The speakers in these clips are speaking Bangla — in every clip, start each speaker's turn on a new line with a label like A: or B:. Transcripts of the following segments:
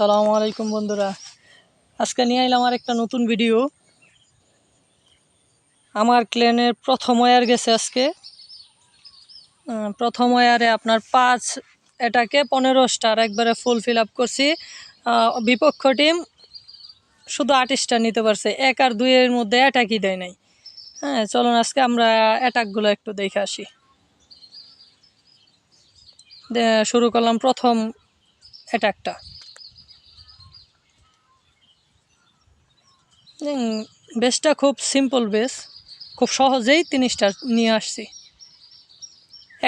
A: আসসালামু আলাইকুম বন্ধুরা, আজকে নিয়ে এলাম আর একটা নতুন ভিডিও। আমার ক্লেনের প্রথম ওয়ার গেছে আজকে। প্রথম ওয়ারে আপনার 5 এটাকে 15 স্টার একবারে ফুল ফিল আপ করছি। বিপক্ষ টিম শুধু 8 স্টার নিতে পারছে, 1 আর 2 এর মধ্যে অ্যাটাকই দেয় নাই। হ্যাঁ, চলুন আজকে আমরা অ্যাটাকগুলো একটু দেখে আসি। শুরু করলাম প্রথম অ্যাটাকটা। বেসটা খুব সিম্পল বেস, খুব সহজেই 3 স্টার নিয়ে আসছি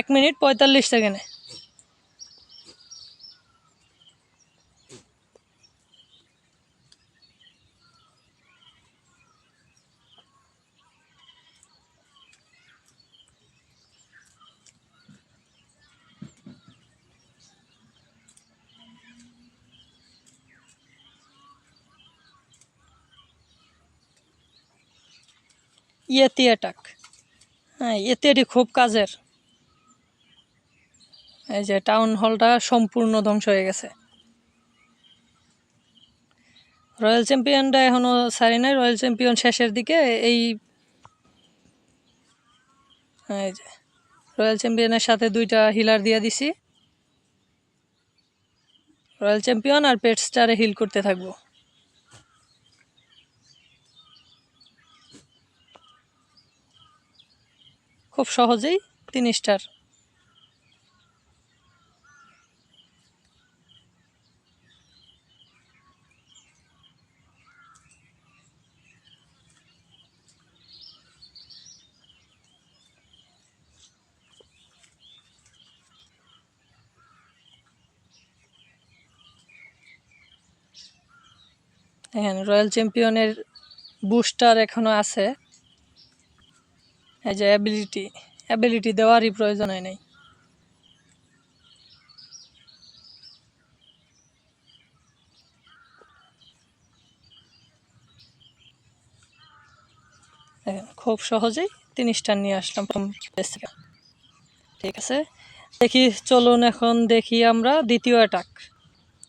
A: 1 মিনিট 45 সেকেন্ডে। ইয়েতি অ্যাটাক, হ্যাঁ ইয়েতি খুব কাজের। এই যে টাউন হলটা সম্পূর্ণ ধ্বংস হয়ে গেছে। রয়্যাল চ্যাম্পিয়নটা এখনও সারি নাই, রয়্যাল চ্যাম্পিয়ন শেষের দিকে। এই যে রয়্যাল চ্যাম্পিয়নের সাথে 2টা হিলার দিয়ে দিছি। রয়্যাল চ্যাম্পিয়ন আর পেট স্টারে হিল করতে থাকবো। খুব সহজেই 3 স্টার। দেখেন রয়্যাল চ্যাম্পিয়নের বুস্টার এখনো আছে। এই যে অ্যাবিলিটি দেওয়ারই প্রয়োজন হয় নাই। দেখেন খুব সহজেই 3 স্টার নিয়ে আসলাম প্রথম পেজ থেকে। ঠিক আছে, দেখি চলুন এখন দেখি আমরা দ্বিতীয় অ্যাটাক।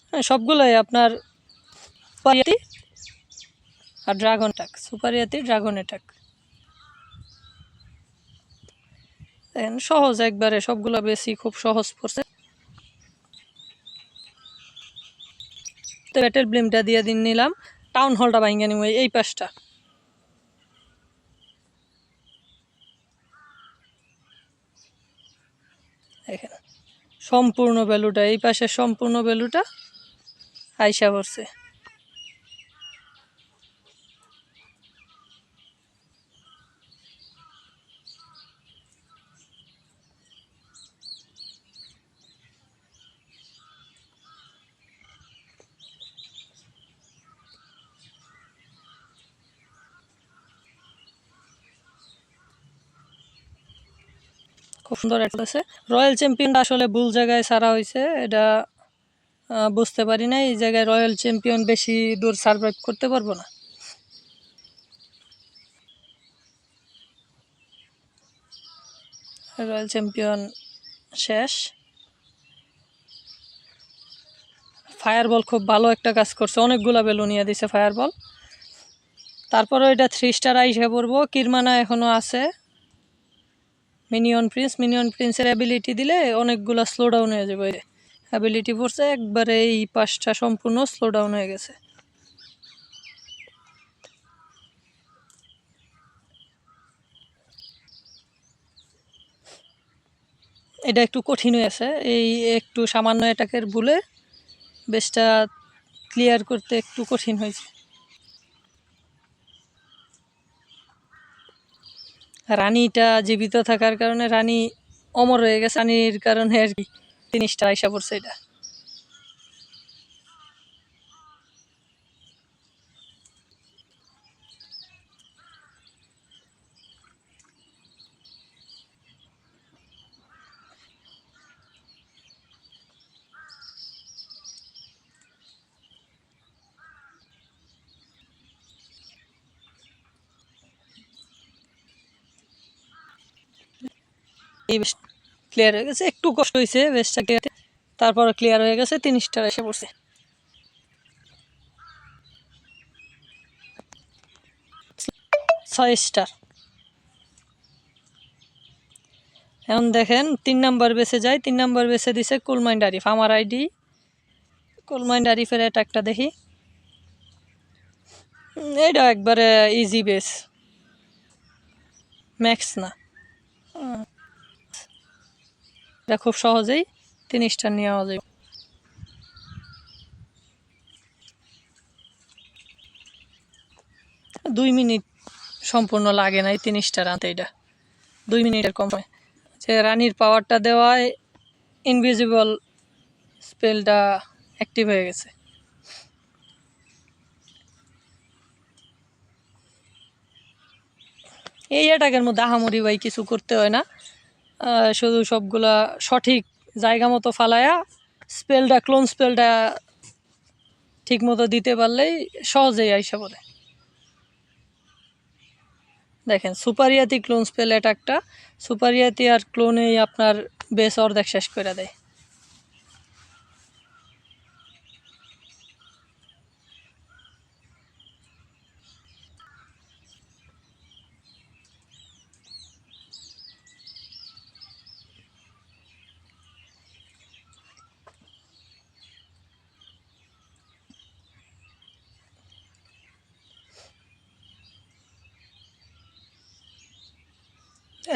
A: হ্যাঁ, সবগুলোই আপনার সুপারিয়াতি আর ড্রাগন অ্যাটাক, সুপারিয়াতি ড্রাগন অ্যাটাক। দেখেন সহজ একবারে, সবগুলো বেশি খুব সহজ পড়ছে। ব্যাটেল ব্লেমটা দিয়ে নিলাম, টাউন হলটা ভাঙিয়ে নিব এই পাশটা। দেখেন সম্পূর্ণ ভ্যালুটা এই পাশের সম্পূর্ণ ভ্যালুটা আইসা পড়ছে। খুব সুন্দর একটা আছে। রয়্যাল চ্যাম্পিয়নটা আসলে ভুল জায়গায় ছাড়া হয়েছে, এটা বুঝতে পারি না। এই জায়গায় রয়্যাল চ্যাম্পিয়ন বেশি দূর সার্ভাইভ করতে পারবো না। রয়্যাল চ্যাম্পিয়ন শেষ। ফায়ারবল খুব ভালো একটা কাজ করছে, অনেকগুলা বেলুন নিয়ে দিছে ফায়ারবল। তারপরে এটা 3 স্টার আইসা পড়বো। কিরমানা এখনও আছে। মিনিয়ন প্রিন্সের অ্যাবিলিটি দিলে অনেকগুলো স্লো ডাউন হয়ে যাবে। অ্যাবিলিটি পড়ছে একবারে, এই পাশটা সম্পূর্ণ স্লো ডাউন হয়ে গেছে। এটা একটু কঠিন হয়েছে, এই একটু সামান্য অ্যাটাকের ভুলে বেসটা ক্লিয়ার করতে একটু কঠিন হয়েছে। রানীটা জীবিত থাকার কারণে রানী অমর হয়ে গেছে, রানীর কারণে আর কি 3 স্টার আইসা পড়ছে এটা। এই বেশ ক্লিয়ার হয়ে গেছে, একটু কষ্ট হয়েছে বেশটাকে, তারপর ক্লিয়ার হয়ে গেছে, 3 স্টার এসে পড়ছে। 6 স্টার। এখন দেখেন 3 নাম্বার বেসে যায়, 3 নাম্বার বেসে দিছে কুলমাইন্ড আরিফ। আমার আইডি কুলমাইন্ড আরিফের অ্যাটাকটা দেখি। এটা একবারে ইজি বেস, ম্যাক্স না। এটা খুব সহজেই 3 স্টার নেওয়া যায়। দুই মিনিট সম্পূর্ণ লাগে না এই 3 স্টার আনতে, এটা 2 মিনিটের কম হয়। যে রানীর পাওয়ারটা দেওয়ায় ইনভিজিবল স্পেলটা অ্যাক্টিভ হয়ে গেছে। এই অ্যাটাকের মধ্যে আহামরি ভাই কিছু করতে হয় না, শুধু সবগুলা সঠিক জায়গা মতো ফালায়া স্পেলটা, ক্লোন স্পেলটা ঠিক মতো দিতে পারলেই সহজেই আইসা পড়ে। দেখেন সুপারিয়াতি ক্লোন স্পেল অ্যাটাকটা, সুপারিয়াতি আর ক্লোনেই আপনার বেস অর্ধেক শেষ করে দেয়।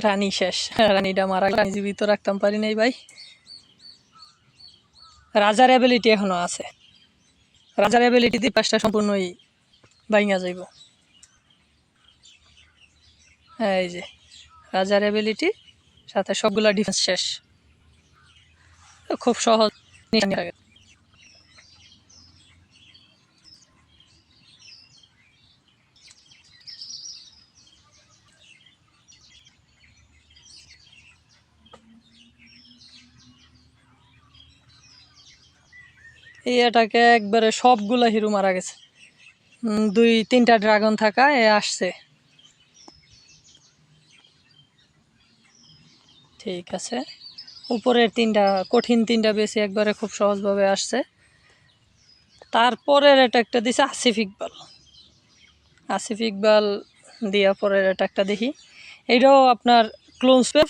A: রানী শেষ, রানীটা মারা, রানী জীবিত রাখতাম পারি নাই ভাই। রাজার অ্যাবিলিটি এখনো আছে, রাজার অ্যাবিলিটি দিয়ে পাঁচটা সম্পূর্ণই ভাঙা যাইব। হ্যাঁ, এই যে রাজার অ্যাবিলিটি সাথে সবগুলা ডিফেন্স শেষ, খুব সহজ। এই এটাকে একবারে সবগুলা হিরো মারা গেছে। 2-3টা ড্রাগন থাকা এ আসছে। ঠিক আছে, উপরের 3টা কঠিন, 3টা বেশি একবারে খুব সহজভাবে আসছে। তারপরের অ্যাটাকটা দিছে আসিফ ইকবাল। আসিফ ইকবাল দিয়া পরের অ্যাটাকটা দেখি। এইটাও আপনার ক্লোন স্পেল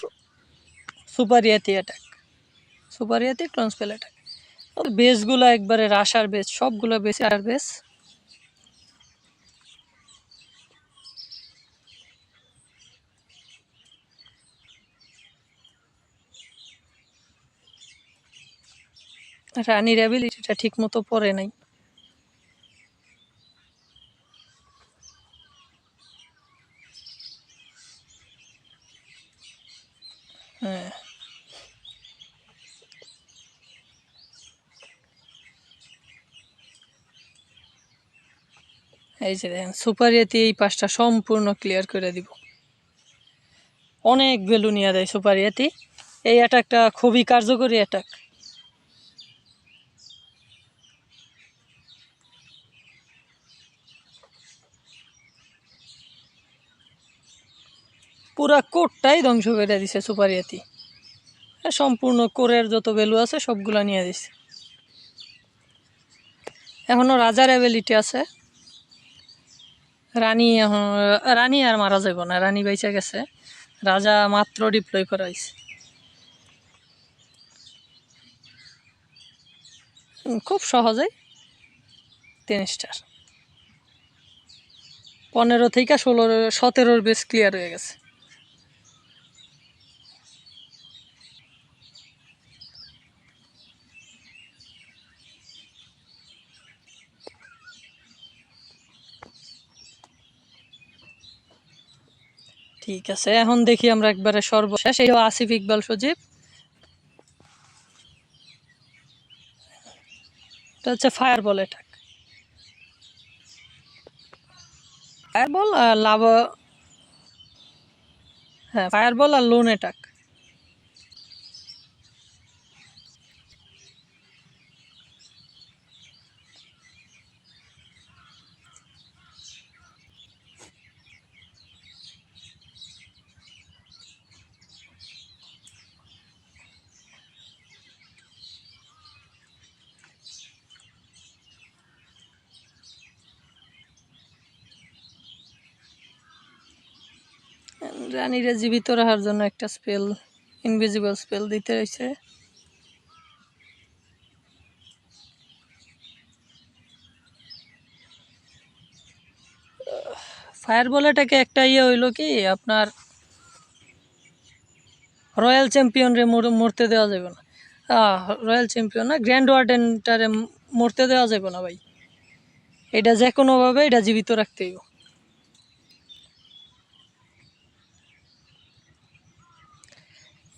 A: সুপারিয়াতি অ্যাটাক, সুপারিয়াতি ক্লোন স্পেল অ্যাটাক। বেসগুলো একবারে রাশার বেস, সবগুলো বেস আর বেস। রানীর অ্যাবিলিটিটা ঠিক মতো পড়ে নাই। হ্যাঁ, এই যে দেখেন সুপারিয়াতি এই 5টা সম্পূর্ণ ক্লিয়ার করে দিব। অনেক ভ্যালু নিয়ে দেয় সুপারিয়াতি। এই অ্যাটাকটা খুবই কার্যকরী অ্যাটাক। পুরা কোরটাই ধ্বংস করে দিছে সুপারিয়াতি, সম্পূর্ণ কোরের যত ভ্যালু আছে সবগুলা নিয়ে দিছে। এখনো রাজার অ্যাবিলিটি আছে। রানী এখন, রানী আর মারা যাব না, রানী বাইচা গেছে, রাজা মাত্র ডিপ্লয় করা হয়েছে। খুব সহজেই 3 স্টার, 15 থেকে 17-র বেস ক্লিয়ার হয়ে গেছে। ঠিক আছে, এখন দেখি আমরা একবারে সর্বশেষ, এই আসিফ ইকবাল সজীব। এটা হচ্ছে ফায়ার বল অ্যাটাক, ফায়ার বল আর লাভা। হ্যাঁ, ফায়ার বল আর লোন অ্যাটাক। রানীরে জীবিত রাখার জন্য একটা স্পেল, ইনভিজিবল স্পেল দিতে হয়েছে। ফায়ার বলেটাকে একটা হইলো কি আপনার রয়্যাল চ্যাম্পিয়নরে মরতে দেওয়া যাবে না। রয়্যাল চ্যাম্পিয়ন না, গ্র্যান্ড ওয়ার্ডেনটারে মরতে দেওয়া যাবে না ভাই। এটা যে কোনোভাবে এটা জীবিত রাখতে হইব।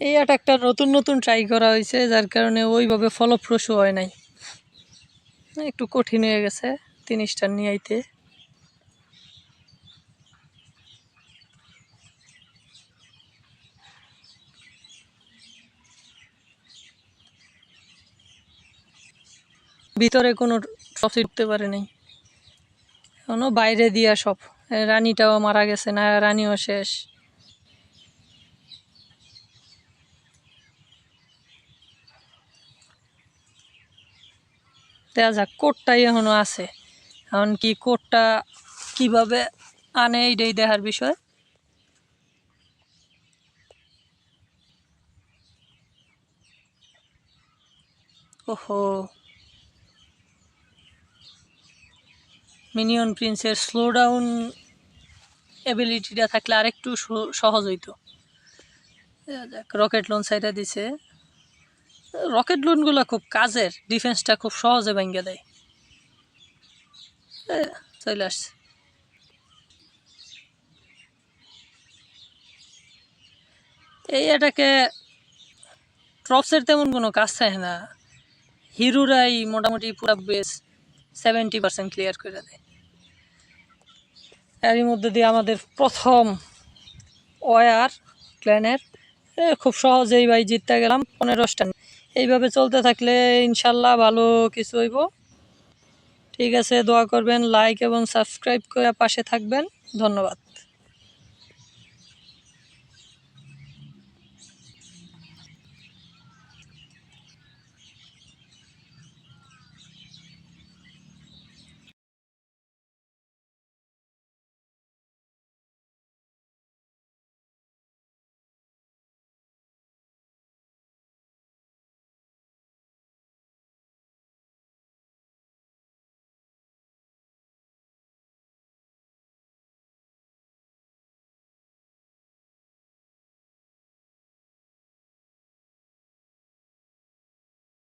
A: এই অ্যাটাকটা নতুন নতুন ট্রাই করা হয়েছে, যার কারণে ওইভাবে ফলপ্রসূ হয় নাই, একটু কঠিন হয়ে গেছে 3 স্টার নিয়ে আইতে। ভিতরে কোনো ট্রফি উঠতে পারে নাই এখনো, বাইরে দিয়া সব। রানীটাও মারা গেছে, না রানীও শেষ। দেখা যাক, কোডটাই এখনো আছে, এখন কি কোডটা কিভাবে আনে এইটাই দেখার বিষয়। ওহো, মিনিয়ন প্রিন্সের স্লো ডাউন এবিলিটিটা থাকলে আরেকটু সহজ হইতো। রকেট লঞ্চ সাইডা দিছে, রকেট লঞ্চগুলো খুব কাজের, ডিফেন্সটা খুব সহজে ভাঙ্গে দেয়। চলে আসছে। এই এটাকে ট্রপসের তেমন কোনো কাজ চায় না, হিরোরাই মোটামুটি পুরো বেস 70% ক্লিয়ার করে দেয়। এরই মধ্যে দিয়ে আমাদের প্রথম ওয়ার ক্ল্যানের খুব সহজেই ভাই জিততে গেলাম 15টা। এইভাবে চলতে থাকলে ইনশাল্লাহ ভালো কিছু হইব। ঠিক আছে, দোয়া করবেন, লাইক এবং সাবস্ক্রাইব করে পাশে থাকবেন। ধন্যবাদ।